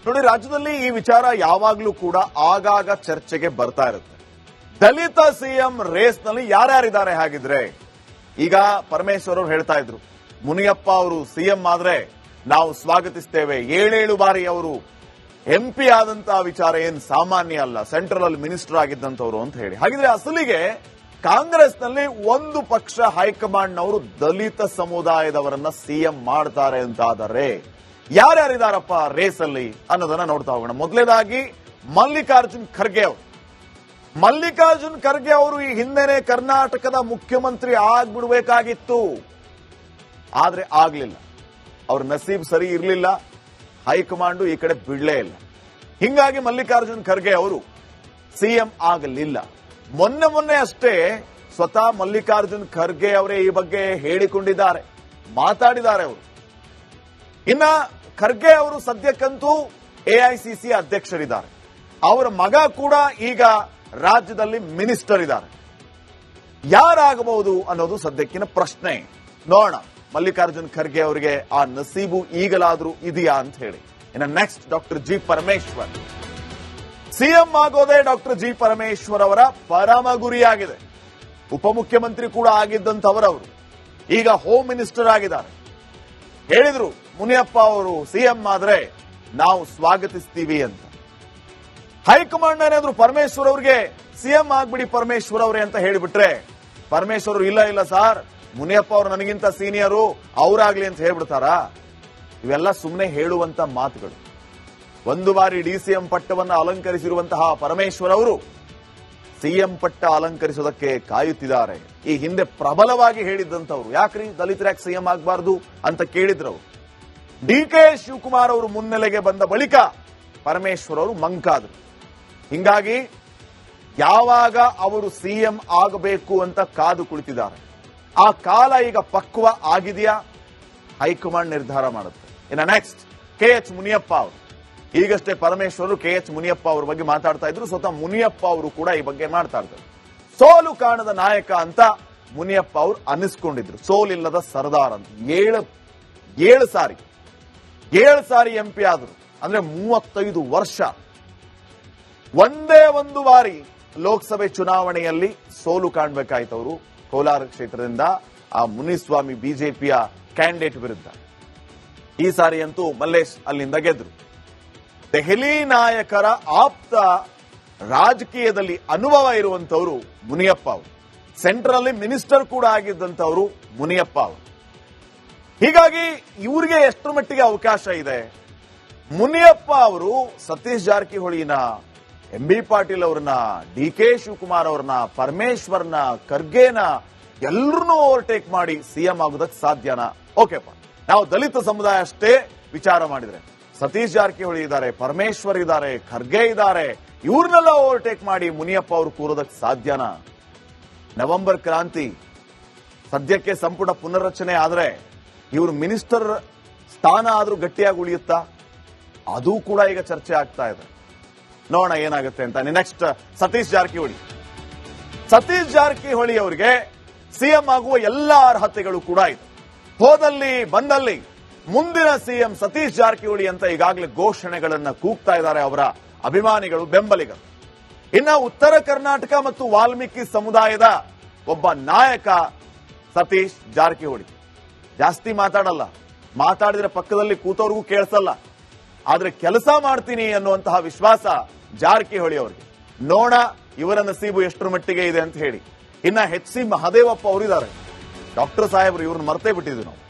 ನೋಡಿ, ರಾಜ್ಯದಲ್ಲಿ ಈ ವಿಚಾರ ಯಾವಾಗ್ಲೂ ಕೂಡ ಆಗಾಗ ಚರ್ಚೆಗೆ ಬರ್ತಾ ಇರುತ್ತೆ. ದಲಿತ ಸಿಎಂ ರೇಸ್ ನಲ್ಲಿ ಯಾರ್ಯಾರಿದ್ದಾರೆ ಹಾಗಿದ್ರೆ? ಈಗ ಪರಮೇಶ್ವರ್ ಅವರು ಹೇಳ್ತಾ ಇದ್ರು, ಮುನಿಯಪ್ಪ ಅವರು ಸಿಎಂ ಆದ್ರೆ ನಾವು ಸ್ವಾಗತಿಸ್ತೇವೆ. 7 ಬಾರಿ ಅವರು ಎಂಪಿ ಆದಂತಹ ವಿಚಾರ ಏನ್ ಸಾಮಾನ್ಯ ಅಲ್ಲ, ಸೆಂಟ್ರಲ್ ಅಲ್ಲಿ ಮಿನಿಸ್ಟರ್ ಆಗಿದ್ದಂತವ್ರು ಅಂತ ಹೇಳಿ. ಹಾಗಿದ್ರೆ ಅಸಲಿಗೆ ಕಾಂಗ್ರೆಸ್ನಲ್ಲಿ ಒಂದು ಪಕ್ಷ ಹೈಕಮಾಂಡ್ನವರು ದಲಿತ ಸಮುದಾಯದವರನ್ನ ಸಿಎಂ ಮಾಡ್ತಾರೆ ಅಂತಾದರೆ ಯಾರ್ಯಾರಿದಾರಪ್ಪ ರೇಸ್ ಅಲ್ಲಿ ಅನ್ನೋದನ್ನ ನೋಡ್ತಾ ಹೋಗೋಣ. ಮೊದಲನೇದಾಗಿ ಮಲ್ಲಿಕಾರ್ಜುನ್ ಖರ್ಗೆ ಅವರು. ಮಲ್ಲಿಕಾರ್ಜುನ್ ಖರ್ಗೆ ಅವರು ಈ ಹಿಂದೆನೆ ಕರ್ನಾಟಕದ ಮುಖ್ಯಮಂತ್ರಿ ಆಗ್ಬಿಡ್ಬೇಕಾಗಿತ್ತು, ಆದ್ರೆ ಆಗ್ಲಿಲ್ಲ. ಅವ್ರ ನಸೀಬ್ ಸರಿ ಇರಲಿಲ್ಲ, ಹೈಕಮಾಂಡ್ ಈ ಕಡೆ ಬಿಡ್ಲೇ ಇಲ್ಲ. ಹಿಂಗಾಗಿ ಮಲ್ಲಿಕಾರ್ಜುನ್ ಖರ್ಗೆ ಅವರು ಸಿಎಂ ಆಗಲಿಲ್ಲ. ಮೊನ್ನೆ ಅಷ್ಟೇ ಸ್ವತಃ ಮಲ್ಲಿಕಾರ್ಜುನ್ ಖರ್ಗೆ ಅವರೇ ಈ ಬಗ್ಗೆ ಹೇಳಿಕೊಂಡಿದ್ದಾರೆ, ಮಾತಾಡಿದ್ದಾರೆ ಅವರು. ಇನ್ನ ಖರ್ಗೆ ಅವರು ಸದ್ಯಕ್ಕಂತೂ ಎಐಸಿಸಿ ಅಧ್ಯಕ್ಷರಿದ್ದಾರೆ. ಅವರ ಮಗ ಕೂಡ ಈಗ ರಾಜ್ಯದಲ್ಲಿ ಮಿನಿಸ್ಟರ್ ಇದ್ದಾರೆ. ಯಾರಾಗಬಹುದು ಅನ್ನೋದು ಸದ್ಯಕ್ಕಿನ ಪ್ರಶ್ನೆ. ನೋಡೋಣ ಮಲ್ಲಿಕಾರ್ಜುನ್ ಖರ್ಗೆ ಅವರಿಗೆ ಆ ನಸೀಬು ಈಗಲಾದ್ರೂ ಇದೆಯಾ ಅಂತ ಹೇಳಿ. ಇನ್ನು next doctor G Parameshwar. CM ಆಗೋದೇ ಡಾಕ್ಟರ್ ಜಿ ಪರಮೇಶ್ವರ್ ಅವರ ಪರಮ ಗುರಿಯಾಗಿದೆ. ಉಪಮುಖ್ಯಮಂತ್ರಿ ಕೂಡ ಆಗಿದ್ದಂಥವರವರು ಈಗ ಹೋಮ್ ಮಿನಿಸ್ಟರ್ ಆಗಿದ್ದಾರೆ. ಹೇಳಿದ್ರು ಮುನಿಯಪ್ಪ ಅವರು ಸಿಎಂ ಆದ್ರೆ ನಾವು ಸ್ವಾಗತಿಸ್ತೀವಿ ಅಂತ. ಹೈಕಮಾಂಡ್ ಏನಾದ್ರು ಪರಮೇಶ್ವರ್ ಅವರಿಗೆ ಸಿಎಂ ಆಗ್ಬಿಡಿ ಪರಮೇಶ್ವರ್ ಅವರೇ ಅಂತ ಹೇಳಿಬಿಟ್ರೆ, ಪರಮೇಶ್ವರ್ ಇಲ್ಲ ಸಾರ್, ಮುನಿಯಪ್ಪ ಅವರು ನನಗಿಂತ ಸೀನಿಯರು, ಅವರಾಗ್ಲಿ ಅಂತ ಹೇಳ್ಬಿಡ್ತಾರಾ? ಇವೆಲ್ಲ ಸುಮ್ಮನೆ ಹೇಳುವಂತ ಮಾತುಗಳು. ಒಂದು ಬಾರಿ ಡಿಸಿಎಂ ಪಟ್ಟವನ್ನು ಅಲಂಕರಿಸಿರುವಂತಹ ಪರಮೇಶ್ವರ್ ಅವರು ಸಿಎಂ ಪಟ್ಟ ಅಲಂಕರಿಸೋದಕ್ಕೆ ಕಾಯುತ್ತಿದ್ದಾರೆ. ಈ ಹಿಂದೆ ಪ್ರಬಲವಾಗಿ ಹೇಳಿದ್ದಂಥವ್ರು, ಯಾಕ್ರಿ ದಲಿತರಾಗಿ ಸಿಎಂ ಆಗಬಾರ್ದು ಅಂತ ಕೇಳಿದ್ರವರು. ಡಿಕೆ ಶಿವಕುಮಾರ್ ಅವರು ಮುನ್ನೆಲೆಗೆ ಬಂದ ಬಳಿಕ ಪರಮೇಶ್ವರ್ ಅವರು ಮಂಕಾದ್ರು. ಹಿಂಗಾಗಿ ಯಾವಾಗ ಅವರು ಸಿಎಂ ಆಗಬೇಕು ಅಂತ ಕಾದು ಕುಳಿತಿದ್ದಾರೆ. ಆ ಕಾಲ ಈಗ ಪಕ್ವ ಆಗಿದೆಯಾ? ಹೈಕಮಾಂಡ್ ನಿರ್ಧಾರ ಮಾಡುತ್ತೆ. ಇನ್ನು ನೆಕ್ಸ್ಟ್ ಕೆಎಚ್ ಮುನಿಯಪ್ಪ ಅವರು. ಈಗಷ್ಟೇ ಪರಮೇಶ್ವರ್ ಕೆಎಚ್ ಮುನಿಯಪ್ಪ ಅವರ ಬಗ್ಗೆ ಮಾತಾಡ್ತಾ ಇದ್ರು. ಸ್ವತಃ ಮುನಿಯಪ್ಪ ಅವರು ಕೂಡ ಈ ಬಗ್ಗೆ ಮಾತಾಡ್ತಾರೆ. ಸೋಲು ಕಾಣದ ನಾಯಕ ಅಂತ ಮುನಿಯಪ್ಪ ಅವರು ಅನ್ನಿಸ್ಕೊಂಡಿದ್ರು. ಸೋಲಿಲ್ಲದ ಸರ್ದಾರ್ ಅಂತ. ಏಳು ಸಾರಿ ಎಂಪಿ ಆದ್ರು. ಅಂದ್ರೆ 35 ವರ್ಷ. ಒಂದೇ ಒಂದು ಬಾರಿ ಲೋಕಸಭೆ ಚುನಾವಣೆಯಲ್ಲಿ ಸೋಲು ಕಾಣಬೇಕಾಯ್ತು ಅವರು ಕೋಲಾರ ಕ್ಷೇತ್ರದಿಂದ ಆ ಮುನಿಸ್ವಾಮಿ ಬಿಜೆಪಿಯ ಕ್ಯಾಂಡಿಡೇಟ್ ವಿರುದ್ಧ. ಈ ಸಾರಿ ಅಂತೂ ಮಲ್ಲೇಶ್ ಅಲ್ಲಿಂದ ಗೆದ್ರು. ದೆಹಲಿ ನಾಯಕರ ಆಪ್ತ ರಾಜಕೀಯದಲ್ಲಿ ಅನುಭವ ಇರುವಂತವರು ಮುನಿಯಪ್ಪ ಅವರು. ಸೆಂಟ್ರಲ್ ಅಲ್ಲಿ ಮಿನಿಸ್ಟರ್ ಕೂಡ ಆಗಿದ್ದಂತವರು ಮುನಿಯಪ್ಪ ಅವರು. ಹೀಗಾಗಿ ಇವರಿಗೆ ಎಷ್ಟರ ಮಟ್ಟಿಗೆ ಅವಕಾಶ ಇದೆ? ಮುನಿಯಪ್ಪ ಅವರು ಸತೀಶ್ ಜಾರಕಿಹೊಳಿನ, ಎಂಬಿ ಪಾಟೀಲ್ ಅವರನ್ನ, ಡಿಕೆ ಶಿವಕುಮಾರ್ ಅವರನ್ನ, ಪರಮೇಶ್ವರ್ನ, ಖರ್ಗೆನ ಎಲ್ಲರನ್ನೂ ಓವರ್ಟೇಕ್ ಮಾಡಿ ಸಿಎಂ ಆಗೋದಕ್ಕೆ ಸಾಧ್ಯನಾ? ಓಕೆಪ್ಪ, ನಾವು ದಲಿತ ಸಮುದಾಯ ಅಷ್ಟೇ ವಿಚಾರ ಮಾಡಿದ್ರೆ ಸತೀಶ್ ಜಾರಕಿಹೊಳಿ ಇದ್ದಾರೆ, ಪರಮೇಶ್ವರ್ ಇದ್ದಾರೆ, ಖರ್ಗೆ ಇದ್ದಾರೆ, ಇವ್ರನ್ನೆಲ್ಲ ಓವರ್ಟೇಕ್ ಮಾಡಿ ಮುನಿಯಪ್ಪ ಅವರು ಕೂರೋದಕ್ಕೆ ಸಾಧ್ಯನಾ? ನವೆಂಬರ್ ಕ್ರಾಂತಿ ಸದ್ಯಕ್ಕೆ ಸಂಪುಟ ಪುನರ್ರಚನೆ ಆದ್ರೆ ಇವರು ಮಿನಿಸ್ಟರ್ ಸ್ಥಾನ ಆದ್ರೂ ಗಟ್ಟಿಯಾಗಿ ಉಳಿಯುತ್ತಾ? ಅದು ಕೂಡ ಈಗ ಚರ್ಚೆ ಆಗ್ತಾ ಇದೆ. ನೋಡೋಣ ಏನಾಗುತ್ತೆ ಅಂತ. ನೆಕ್ಸ್ಟ್ ಸತೀಶ್ ಜಾರಕಿಹೊಳಿ ಅವರಿಗೆ ಸಿಎಂ ಆಗುವ ಎಲ್ಲ ಅರ್ಹತೆಗಳು ಕೂಡ ಇದೆ. ಹೋದಲ್ಲಿ ಬಂದಲ್ಲಿ ಮುಂದಿನ ಸಿಎಂ ಸತೀಶ್ ಜಾರಕಿಹೊಳಿ ಅಂತ ಈಗಾಗಲೇ ಘೋಷಣೆಗಳನ್ನ ಕೂಗ್ತಾ ಇದ್ದಾರೆ ಅವರ ಅಭಿಮಾನಿಗಳು, ಬೆಂಬಲಿಗರು. ಇನ್ನು ಉತ್ತರ ಕರ್ನಾಟಕ ಮತ್ತು ವಾಲ್ಮೀಕಿ ಸಮುದಾಯದ ಒಬ್ಬ ನಾಯಕ ಸತೀಶ್ ಜಾರಕಿಹೊಳಿ. ಜಾಸ್ತಿ ಮಾತಾಡಲ್ಲ, ಮಾತಾಡಿದ್ರೆ ಪಕ್ಕದಲ್ಲಿ ಕೂತವ್ರಿಗೂ ಕೇಳಿಸಲ್ಲ, ಆದ್ರೆ ಕೆಲಸ ಮಾಡ್ತೀನಿ ಅನ್ನುವಂತಹ ವಿಶ್ವಾಸ ಜಾರಕಿಹೊಳಿ ಅವರಿಗೆ. ನೋಡ ಇವರ ನಸೀಬು ಎಷ್ಟರ ಮಟ್ಟಿಗೆ ಇದೆ ಅಂತ ಹೇಳಿ. ಇನ್ನ ಎಚ್ ಸಿ ಮಹದೇವಪ್ಪ ಅವರಿದ್ದಾರೆ. ಡಾಕ್ಟರ್ ಸಾಹೇಬರು ಇವ್ರನ್ನ ಮರ್ತೇ ಬಿಟ್ಟಿದ್ವಿ ನಾವು.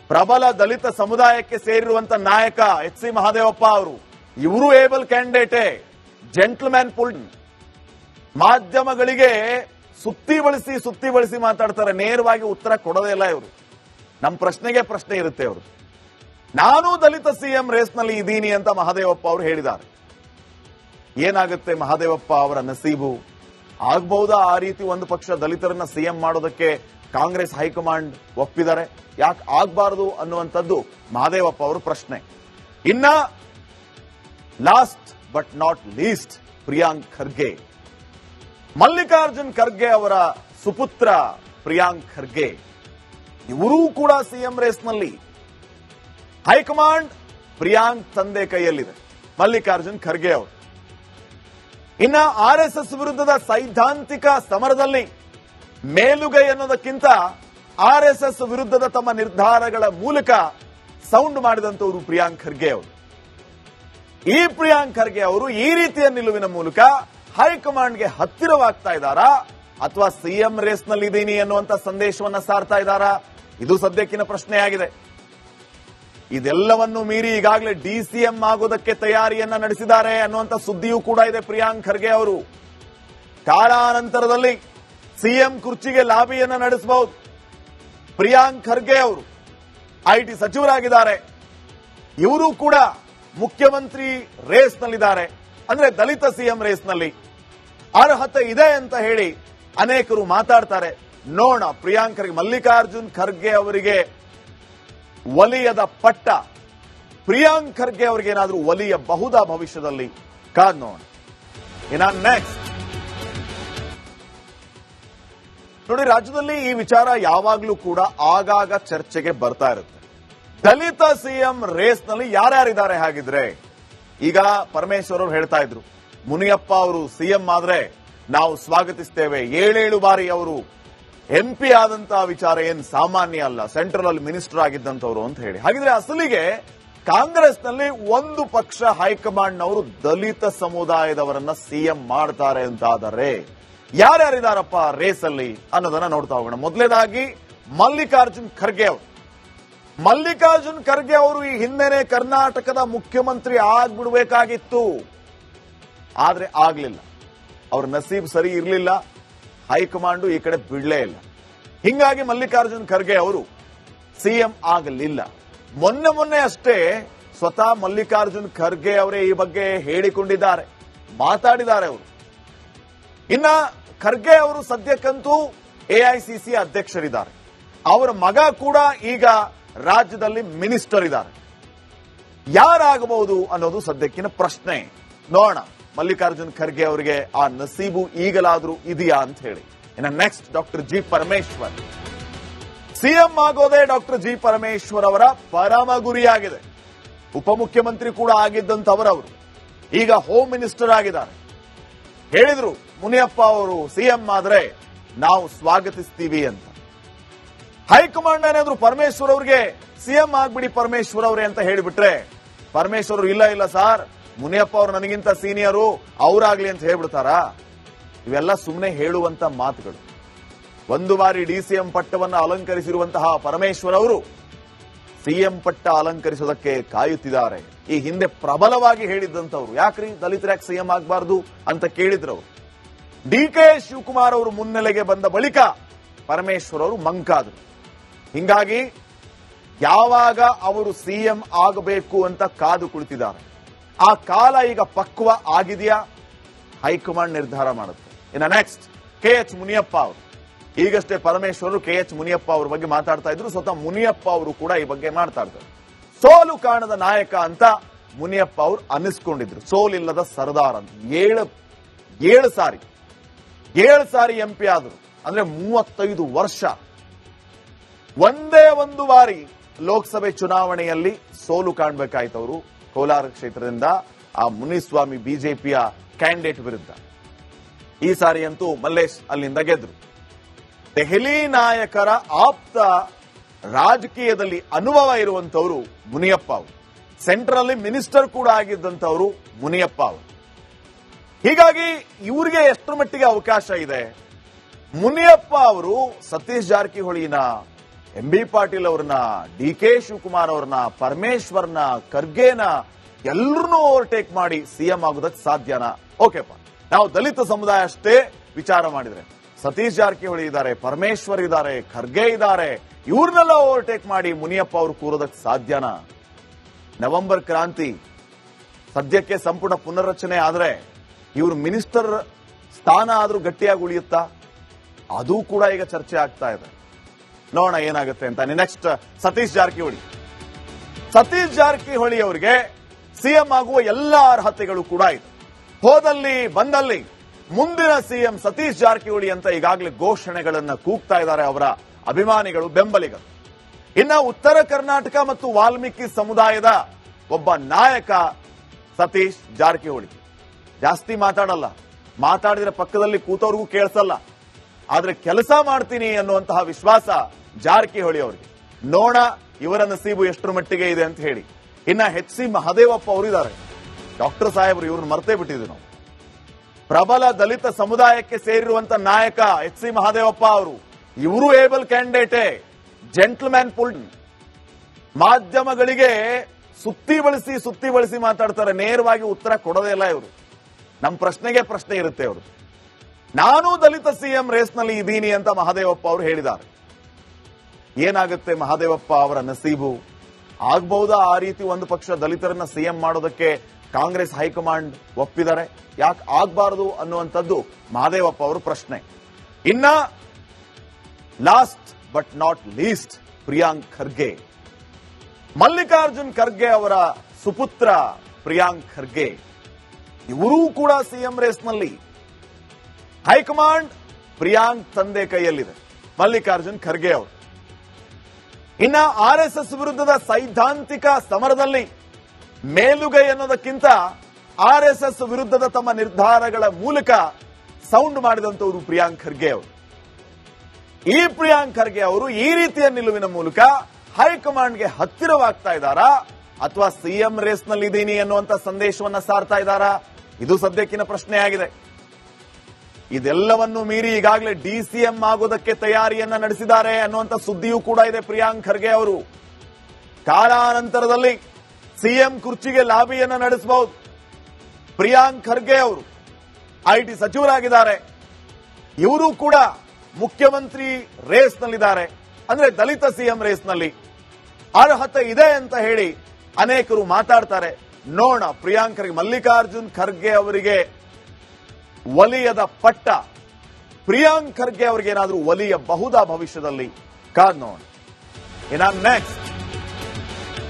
ಪ್ರಬಲ ದಲಿತ ಸಮುದಾಯಕ್ಕೆ ಸೇರಿರುವಂತ ನಾಯಕ ಎಚ್ ಸಿ ಮಹದೇವಪ್ಪ ಅವರು. ಇವರು ಏಬಲ್ ಕ್ಯಾಂಡಿಡೇಟೇ, ಜೆಂಟ್ಲ್ಮ್ಯಾನ್ ಪುಲ್. ಮಾಧ್ಯಮಗಳಿಗೆ ಸುತ್ತಿ ಬಳಸಿ ಮಾತಾಡ್ತಾರೆ, ನೇರವಾಗಿ ಉತ್ತರ ಕೊಡೋದೇ ಇಲ್ಲ ಇವರು. ನಮ್ಮ ಪ್ರಶ್ನೆಗೆ ಪ್ರಶ್ನೆ ಇರುತ್ತೆ ಅವರು. ನಾನು ದಲಿತ ಸಿಎಂ ರೇಸ್ನಲ್ಲಿ ಇದ್ದೀನಿ ಅಂತ ಮಹದೇವಪ್ಪ ಅವರು ಹೇಳಿದ್ದಾರೆ. ಏನಾಗುತ್ತೆ ಮಹದೇವಪ್ಪ ಅವರ ನಸೀಬು? ಆಗಬಹುದಾ ಆ ರೀತಿ ಒಂದು ಪಕ್ಷ ದಲಿತರನ್ನ ಸಿಎಂ ಮಾಡೋದಕ್ಕೆ ಕಾಂಗ್ರೆಸ್ ಹೈಕಮಾಂಡ್ ಒಪ್ಪಿದ್ದಾರೆ? ಯಾಕೆ ಆಗಬಾರದು ಅನ್ನುವಂಥದ್ದು ಮಹದೇವಪ್ಪ ಅವರ ಪ್ರಶ್ನೆ. ಇನ್ನ last but not least Priyank Kharge. Mallikarjun Kharge ಅವರ ಸುಪುತ್ರ ಪ್ರಿಯಾಂಕ್ ಖರ್ಗೆ, ಇವರೂ ಕೂಡ ಸಿಎಂ ರೇಸ್ನಲ್ಲಿ. ಹೈಕಮಾಂಡ್ ಪ್ರಿಯಾಂಕ್ ತಂದೆ ಕೈಯಲ್ಲಿದೆ. ಮಲ್ಲಿಕಾರ್ಜುನ್ ಖರ್ಗೆ ಅವರು. ಇನ್ನ RSS ವಿರುದ್ಧದ ಸೈದ್ಧಾಂತಿಕ ಸಮರದಲ್ಲಿ ಮೇಲುಗೈ ಅನ್ನೋದಕ್ಕಿಂತ RSS ವಿರುದ್ಧದ ತಮ್ಮ ನಿರ್ಧಾರಗಳ ಮೂಲಕ ಸೌಂಡ್ ಮಾಡಿದಂತವರು ಪ್ರಿಯಾಂಕ್ ಖರ್ಗೆ ಅವರು. ಈ ಪ್ರಿಯಾಂಕ್ ಖರ್ಗೆ ಅವರು ಈ ರೀತಿಯ ನಿಲುವಿನ ಮೂಲಕ ಹೈಕಮಾಂಡ್ಗೆ ಹತ್ತಿರವಾಗ್ತಾ ಇದ್ದಾರಾ ಅಥವಾ ಸಿಎಂ ರೇಸ್ ನಲ್ಲಿ ಇದ್ದೀನಿ ಅನ್ನುವಂತ ಸಂದೇಶವನ್ನ ಸಾರ್ತಾ ಇದ್ದಾರಾ? ಇದು ಸದ್ಯಕ್ಕಿನ ಪ್ರಶ್ನೆಯಾಗಿದೆ. ಇದೆಲ್ಲವನ್ನು ಮೀರಿ ಈಗಾಗಲೇ DCM ಆಗೋದಕ್ಕೆ ತಯಾರಿಯನ್ನ ನಡೆಸಿದ್ದಾರೆ ಅನ್ನುವಂತ ಸುದ್ದಿಯೂ ಕೂಡ ಇದೆ. ಪ್ರಿಯಾಂಕ್ ಖರ್ಗೆ ಅವರು ಕಾಲಾನಂತರದಲ್ಲಿ ಸಿಎಂ ಕುರ್ಚಿಗೆ ಲಾಬಿಯನ್ನ ನಡೆಸಬಹುದು. ಪ್ರಿಯಾಂಕ್ ಖರ್ಗೆ ಅವರು IT ಸಚಿವರಾಗಿದ್ದಾರೆ. ಇವರು ಕೂಡ ಮುಖ್ಯಮಂತ್ರಿ ರೇಸ್ ನಲ್ಲಿದ್ದಾರೆ. ಅಂದ್ರೆ ದಲಿತ ಸಿಎಂ ರೇಸ್ ನಲ್ಲಿ ಅರ್ಹತೆ ಇದೆ ಅಂತ ಹೇಳಿ ಅನೇಕರು ಮಾತಾಡ್ತಾರೆ. ನೋಡೋಣ ಪ್ರಿಯಾಂಕ್ ಖರ್ಗೆ, ಮಲ್ಲಿಕಾರ್ಜುನ್ ಖರ್ಗೆ ಅವರಿಗೆ ಒಲಿಯದ ಪಟ್ಟ ಪ್ರಿಯಾಂಕ್ ಖರ್ಗೆ ಅವರಿಗೆ ಏನಾದರೂ ಒಲಿಯಬಹುದಾ ಭವಿಷ್ಯದಲ್ಲಿ? ಕಾದ್ ನೋಡೋಣ. ಇನ್ನ ನೆಕ್ಸ್ಟ್ ನೋಡಿ, ರಾಜ್ಯದಲ್ಲಿ ಈ ವಿಚಾರ ಯಾವಾಗ್ಲೂ ಕೂಡ ಆಗಾಗ ಚರ್ಚೆಗೆ ಬರ್ತಾ ಇರುತ್ತೆ. ದಲಿತ ಸಿಎಂ ರೇಸ್ ನಲ್ಲಿ ಯಾರ್ಯಾರಿದ್ದಾರೆ ಹಾಗಿದ್ರೆ? ಈಗ ಪರಮೇಶ್ವರ್ ಅವರು ಹೇಳ್ತಾ ಇದ್ರು, ಮುನಿಯಪ್ಪ ಅವರು ಸಿಎಂ ಆದ್ರೆ ನಾವು ಸ್ವಾಗತಿಸ್ತೇವೆ. 7 ಬಾರಿ ಅವರು MP ಆದಂತಹ ವಿಚಾರ ಏನ್ ಸಾಮಾನ್ಯ ಅಲ್ಲ, ಸೆಂಟ್ರಲ್ ಅಲ್ಲಿ ಮಿನಿಸ್ಟರ್ ಆಗಿದ್ದಂತವ್ರು ಅಂತ ಹೇಳಿ. ಹಾಗಿದ್ರೆ ಅಸಲಿಗೆ ಕಾಂಗ್ರೆಸ್ನಲ್ಲಿ ಒಂದು ಪಕ್ಷ ಹೈಕಮಾಂಡ್ನವರು ದಲಿತ ಸಮುದಾಯದವರನ್ನ ಸಿಎಂ ಮಾಡ್ತಾರೆ ಅಂತಾದರೆ ಯಾರ್ಯಾರಿದಾರಪ್ಪ ರೇಸ್ ಅಲ್ಲಿ ಅನ್ನೋದನ್ನ ನೋಡ್ತಾ ಹೋಗೋಣ. ಮೊದಲನೇದಾಗಿ ಮಲ್ಲಿಕಾರ್ಜುನ್ ಖರ್ಗೆ ಅವರು. ಮಲ್ಲಿಕಾರ್ಜುನ್ ಖರ್ಗೆ ಅವರು ಈ ಹಿಂದೆನೆ ಕರ್ನಾಟಕದ ಮುಖ್ಯಮಂತ್ರಿ ಆಗ್ಬಿಡ್ಬೇಕಾಗಿತ್ತು, ಆದ್ರೆ ಆಗ್ಲಿಲ್ಲ. ಅವ್ರ ನಸೀಬ್ ಸರಿ ಇರಲಿಲ್ಲ, ಹೈಕಮಾಂಡ್ ಈ ಕಡೆ ಬಿಡ್ಲೇ ಇಲ್ಲ. ಹಿಂಗಾಗಿ ಮಲ್ಲಿಕಾರ್ಜುನ್ ಖರ್ಗೆ ಅವರು ಸಿಎಂ ಆಗಲಿಲ್ಲ. ಮೊನ್ನೆ ಅಷ್ಟೇ ಸ್ವತಃ ಮಲ್ಲಿಕಾರ್ಜುನ್ ಖರ್ಗೆ ಅವರೇ ಈ ಬಗ್ಗೆ ಹೇಳಿಕೊಂಡಿದ್ದಾರೆ, ಮಾತಾಡಿದ್ದಾರೆ ಅವರು. ಇನ್ನ ಖರ್ಗೆ ಅವರು ಸದ್ಯಕ್ಕಂತೂ AICC ಅಧ್ಯಕ್ಷರಿದ್ದಾರೆ. ಅವರ ಮಗ ಕೂಡ ಈಗ ರಾಜ್ಯದಲ್ಲಿ ಮಿನಿಸ್ಟರ್ ಇದ್ದಾರೆ. ಯಾರಾಗಬಹುದು ಅನ್ನೋದು ಸದ್ಯಕ್ಕಿನ ಪ್ರಶ್ನೆ. ನೋಡೋಣ ಮಲ್ಲಿಕಾರ್ಜುನ್ ಖರ್ಗೆ ಅವರಿಗೆ ಆ ನಸೀಬು ಈಗಲಾದ್ರೂ ಇದೆಯಾ ಅಂತ ಹೇಳಿ. ಇನ್ನು next doctor G. Parameshwar. CM ಆಗೋದೇ ಡಾಕ್ಟರ್ G. ಪರಮೇಶ್ವರ್ ಅವರ ಪರಮ ಗುರಿಯಾಗಿದೆ. ಉಪಮುಖ್ಯಮಂತ್ರಿ ಕೂಡ ಆಗಿದ್ದಂತವರವರು ಈಗ ಹೋಮ್ ಮಿನಿಸ್ಟರ್ ಆಗಿದ್ದಾರೆ. ಹೇಳಿದ್ರು ಮುನಿಯಪ್ಪ ಅವರು ಸಿಎಂ ಆದ್ರೆ ನಾವು ಸ್ವಾಗತಿಸ್ತೀವಿ ಅಂತ. ಹೈಕಮಾಂಡ್ ಏನಾದ್ರು ಪರಮೇಶ್ವರ್ ಅವರಿಗೆ ಸಿಎಂ ಆಗ್ಬಿಡಿ ಪರಮೇಶ್ವರ್ ಅವರೇ ಅಂತ ಹೇಳಿಬಿಟ್ರೆ, ಪರಮೇಶ್ವರ್ ಇಲ್ಲ ಸಾರ್, ಮುನಿಯಪ್ಪ ಅವರು ನನಗಿಂತ ಸೀನಿಯರು, ಅವರಾಗ್ಲಿ ಅಂತ ಹೇಳ್ಬಿಡ್ತಾರಾ? ಇವೆಲ್ಲ ಸುಮ್ಮನೆ ಹೇಳುವಂತ ಮಾತುಗಳು. ಒಂದು ಬಾರಿ DCM ಪಟ್ಟವನ್ನು ಅಲಂಕರಿಸಿರುವಂತಹ ಪರಮೇಶ್ವರ್ ಅವರು ಸಿಎಂ ಪಟ್ಟ ಅಲಂಕರಿಸೋದಕ್ಕೆ ಕಾಯುತ್ತಿದ್ದಾರೆ. ಈ ಹಿಂದೆ ಪ್ರಬಲವಾಗಿ ಹೇಳಿದ್ದಂತವ್ರು, ಯಾಕ್ರಿ ದಲಿತರ ಯಾಕೆ ಸಿಎಂ ಆಗಬಾರ್ದು ಅಂತ ಕೇಳಿದ್ರವರು. DK ಶಿವಕುಮಾರ್ ಅವರು ಮುನ್ನೆಲೆಗೆ ಬಂದ ಬಳಿಕ ಪರಮೇಶ್ವರ್ ಅವರು ಮಂಕಾದ್ರು. ಹಿಂಗಾಗಿ ಯಾವಾಗ ಅವರು ಸಿಎಂ ಆಗಬೇಕು ಅಂತ ಕಾದು ಕುಳಿತಿದ್ದಾರೆ. ಆ ಕಾಲ ಈಗ ಪಕ್ವ ಆಗಿದೆಯಾ? ಹೈಕಮಾಂಡ್ ನಿರ್ಧಾರ ಮಾಡುತ್ತೆ. ಇನ್ನು ನೆಕ್ಸ್ಟ್ KH ಮುನಿಯಪ್ಪ ಅವರು. ಈಗಷ್ಟೇ ಪರಮೇಶ್ವರ್ KH ಮುನಿಯಪ್ಪ ಅವರ ಬಗ್ಗೆ ಮಾತಾಡ್ತಾ ಇದ್ರು. ಸ್ವತಃ ಮುನಿಯಪ್ಪ ಅವರು ಕೂಡ ಈ ಬಗ್ಗೆ ಮಾತಾಡ್ತಾರೆ. ಸೋಲು ಕಾಣದ ನಾಯಕ ಅಂತ ಮುನಿಯಪ್ಪ ಅವರು ಅನ್ನಿಸ್ಕೊಂಡಿದ್ರು. ಸೋಲಿಲ್ಲದ ಸರ್ದಾರ್ ಅಂತ. 7 ಸಾರಿ MP ಆದ್ರು. ಅಂದ್ರೆ 35 ವರ್ಷ. ಒಂದೇ ಒಂದು ಬಾರಿ ಲೋಕಸಭೆ ಚುನಾವಣೆಯಲ್ಲಿ ಸೋಲು ಕಾಣಬೇಕಾಯ್ತು ಅವರು ಕೋಲಾರ ಕ್ಷೇತ್ರದಿಂದ ಆ ಮುನಿಸ್ವಾಮಿ ಬಿಜೆಪಿಯ ಕ್ಯಾಂಡಿಡೇಟ್ ವಿರುದ್ಧ. ಈ ಸಾರಿ ಅಂತೂ ಮಲ್ಲೇಶ್ ಅಲ್ಲಿಂದ ಗೆದ್ರು. ದೆಹಲಿ ನಾಯಕರ ಆಪ್ತ ರಾಜಕೀಯದಲ್ಲಿ ಅನುಭವ ಇರುವಂತವರು ಮುನಿಯಪ್ಪ ಅವರು. ಸೆಂಟ್ರಲ್ ಅಲ್ಲಿ ಮಿನಿಸ್ಟರ್ ಕೂಡ ಆಗಿದ್ದಂತವರು ಮುನಿಯಪ್ಪ ಅವರು. ಹೀಗಾಗಿ ಇವರಿಗೆ ಎಷ್ಟರ ಮಟ್ಟಿಗೆ ಅವಕಾಶ ಇದೆ? ಮುನಿಯಪ್ಪ ಅವರು ಸತೀಶ್ ಜಾರಕಿಹೊಳಿನ, MB ಪಾಟೀಲ್ ಅವ್ರನ್ನ, DK ಶಿವಕುಮಾರ್ ಅವ್ರನ್ನ, ಪರಮೇಶ್ವರ್ನ, ಖರ್ಗೆನ ಎಲ್ಲರನ್ನೂ ಓವರ್ಟೇಕ್ ಮಾಡಿ ಸಿಎಂ ಆಗೋದಕ್ಕೆ ಸಾಧ್ಯನಾ? ಓಕೆಪ್ಪ, ನಾವು ದಲಿತ ಸಮುದಾಯ ಅಷ್ಟೇ ವಿಚಾರ ಮಾಡಿದ್ರೆ ಸತೀಶ್ ಜಾರಕಿಹೊಳಿ ಇದ್ದಾರೆ, ಪರಮೇಶ್ವರ್ ಇದ್ದಾರೆ, ಖರ್ಗೆ ಇದ್ದಾರೆ, ಇವ್ರನ್ನೆಲ್ಲ ಓವರ್ಟೇಕ್ ಮಾಡಿ ಮುನಿಯಪ್ಪ ಅವರು ಕೂರೋದಕ್ಕೆ ಸಾಧ್ಯನಾ? ನವೆಂಬರ್ ಕ್ರಾಂತಿ ಸದ್ಯಕ್ಕೆ ಸಂಪುಟ ಪುನರ್ರಚನೆ ಆದ್ರೆ ಇವರು ಮಿನಿಸ್ಟರ್ ಸ್ಥಾನ ಆದ್ರೂ ಗಟ್ಟಿಯಾಗಿ ಉಳಿಯುತ್ತಾ? ಅದು ಕೂಡ ಈಗ ಚರ್ಚೆ ಆಗ್ತಾ ಇದೆ. ನೋಡೋಣ ಏನಾಗುತ್ತೆ ಅಂತ. ನೆಕ್ಸ್ಟ್ ಸತೀಶ್ ಜಾರಕಿಹೊಳಿ ಅವರಿಗೆ ಸಿಎಂ ಆಗುವ ಎಲ್ಲ ಅರ್ಹತೆಗಳು ಕೂಡ ಇದೆ. ಹೋದಲ್ಲಿ ಬಂದಲ್ಲಿ ಮುಂದಿನ ಸಿಎಂ ಸತೀಶ್ ಜಾರಕಿಹೊಳಿ ಅಂತ ಈಗಾಗಲೇ ಘೋಷಣೆಗಳನ್ನ ಕೂಗ್ತಾ ಇದ್ದಾರೆ ಅವರ ಅಭಿಮಾನಿಗಳು, ಬೆಂಬಲಿಗರು. ಇನ್ನು ಉತ್ತರ ಕರ್ನಾಟಕ ಮತ್ತು ವಾಲ್ಮೀಕಿ ಸಮುದಾಯದ ಒಬ್ಬ ನಾಯಕ ಸತೀಶ್ ಜಾರಕಿಹೊಳಿ ಜಾಸ್ತಿ ಮಾತಾಡಲ್ಲ, ಮಾತಾಡಿದ್ರೆ ಪಕ್ಕದಲ್ಲಿ ಕೂತವ್ರಿಗೂ ಕೇಳಿಸಲ್ಲ, ಆದ್ರೆ ಕೆಲಸ ಮಾಡ್ತೀನಿ ಅನ್ನುವಂತಹ ವಿಶ್ವಾಸ ಜಾರಕಿಹೊಳಿ ಅವರಿಗೆ. ನೋಡ ಇವರ ನಸೀಬು ಎಷ್ಟರ ಮಟ್ಟಿಗೆ ಇದೆ ಅಂತ ಹೇಳಿ. ಇನ್ನ ಎಚ್ ಸಿ ಮಹದೇವಪ್ಪ ಅವರಿದ್ದಾರೆ, ಡಾಕ್ಟರ್ ಸಾಹೇಬರು, ಇವ್ರನ್ನ ಮರ್ತೇ ಬಿಟ್ಟಿದ್ವಿ ನಾವು. ಪ್ರಬಲ ದಲಿತ ಸಮುದಾಯಕ್ಕೆ ಸೇರಿರುವಂತ ನಾಯಕ ಎಚ್ ಸಿ ಮಹದೇವಪ್ಪ ಅವರು, ಇವರು ಏಬಲ್ ಕ್ಯಾಂಡಿಡೇಟೇ, ಜೆಂಟ್ಲ್ಮ್ಯಾನ್ ಪುಲ್. ಮಾಧ್ಯಮಗಳಿಗೆ ಸುತ್ತಿ ಬಳಸಿ ಮಾತಾಡ್ತಾರೆ, ನೇರವಾಗಿ ಉತ್ತರ ಕೊಡೋದೇ ಇಲ್ಲ ಇವರು. ನಮ್ಮ ಪ್ರಶ್ನೆಗೆ ಪ್ರಶ್ನೆ ಇರುತ್ತೆ ಅವರು. ನಾನು ದಲಿತ ಸಿಎಂ ರೇಸ್ನಲ್ಲಿ ಇದ್ದೀನಿ ಅಂತ ಮಹದೇವಪ್ಪ ಅವರು ಹೇಳಿದ್ದಾರೆ. ಏನಾಗುತ್ತೆ ಮಹದೇವಪ್ಪ ಅವರ ನಸೀಬು? ಆಗಬಹುದಾ ಆ ರೀತಿ ಒಂದು ಪಕ್ಷ ದಲಿತರನ್ನ ಸಿಎಂ ಮಾಡೋದಕ್ಕೆ ಕಾಂಗ್ರೆಸ್ ಹೈಕಮಾಂಡ್ ಒಪ್ಪಿದ್ದಾರೆ? ಯಾಕೆ ಆಗಬಾರದು ಅನ್ನುವಂಥದ್ದು ಮಹದೇವಪ್ಪ ಅವರ ಪ್ರಶ್ನೆ. ಇನ್ನ last but not least, Priyank Kharge. Mallikarjun Kharge ಅವರ ಸುಪುತ್ರ ಪ್ರಿಯಾಂಕ್ ಖರ್ಗೆ, ಇವರೂ ಕೂಡ ಸಿಎಂ ರೇಸ್ನಲ್ಲಿ. ಹೈಕಮಾಂಡ್ ಪ್ರಿಯಾಂಕ್ ತಂದೆ ಕೈಯಲ್ಲಿದೆ, ಮಲ್ಲಿಕಾರ್ಜುನ್ ಖರ್ಗೆ ಅವರು. ಇನ್ನ ಆರ್ಎಸ್ಎಸ್ ವಿರುದ್ಧದ ಸೈದ್ಧಾಂತಿಕ ಸಮರದಲ್ಲಿ ಮೇಲುಗೈ ಅನ್ನೋದಕ್ಕಿಂತ ಆರ್ಎಸ್ಎಸ್ ವಿರುದ್ಧದ ತಮ್ಮ ನಿರ್ಧಾರಗಳ ಮೂಲಕ ಸೌಂಡ್ ಮಾಡಿದಂತವರು ಪ್ರಿಯಾಂಕ್ ಖರ್ಗೆ ಅವರು. ಈ ಪ್ರಿಯಾಂಕ್ ಖರ್ಗೆ ಅವರು ಈ ರೀತಿಯ ನಿಲುವಿನ ಮೂಲಕ ಹೈಕಮಾಂಡ್ಗೆ ಹತ್ತಿರವಾಗ್ತಾ ಇದ್ದಾರಾ ಅಥವಾ ಸಿಎಂ ರೇಸ್ನಲ್ಲಿ ಇದ್ದೀನಿ ಅನ್ನುವಂತ ಸಂದೇಶವನ್ನ ಸಾರ್ತಾ ಇದ್ದಾರಾ? ಇದು ಸದ್ಯಕ್ಕಿನ ಪ್ರಶ್ನೆಯಾಗಿದೆ. ಇದೆಲ್ಲವನ್ನು ಮೀರಿ ಈಗಾಗಲೇ ಡಿಸಿಎಂ ಆಗೋದಕ್ಕೆ ತಯಾರಿಯನ್ನ ನಡೆಸಿದ್ದಾರೆ ಅನ್ನುವಂತ ಸುದ್ದಿಯೂ ಕೂಡ ಇದೆ. ಪ್ರಿಯಾಂಕ್ ಖರ್ಗೆ ಅವರು ಕಾಲಾನಂತರದಲ್ಲಿ ಸಿಎಂ ಕುರ್ಚಿಗೆ ಲಾಬಿಯನ್ನ ನಡೆಸಬಹುದು. ಪ್ರಿಯಾಂಕ್ ಖರ್ಗೆ ಅವರು ಐಟಿ ಸಚಿವರಾಗಿದ್ದಾರೆ, ಇವರು ಕೂಡ ಮುಖ್ಯಮಂತ್ರಿ ರೇಸ್ನಲ್ಲಿದ್ದಾರೆ, ಅಂದ್ರೆ ದಲಿತ ಸಿಎಂ ರೇಸ್ನಲ್ಲಿ ಅರ್ಹತೆ ಇದೆ ಅಂತ ಹೇಳಿ ಅನೇಕರು ಮಾತಾಡ್ತಾರೆ. ನೋಡೋಣ, ಪ್ರಿಯಾಂಕ್ ಖರ್ಗೆ, ಮಲ್ಲಿಕಾರ್ಜುನ್ ಖರ್ಗೆ ಅವರಿಗೆ ಒಲಿಯದ ಪಟ್ಟ ಪ್ರಿಯಾಂಕ್ ಖರ್ಗೆ ಅವರಿಗೆ ಏನಾದರೂ ಒಲಿಯಬಹುದಾ ಭವಿಷ್ಯದಲ್ಲಿ? ಕಾದ್ ನೋಡೋಣ. ಇನ್ನ ನೆಕ್ಸ್ಟ್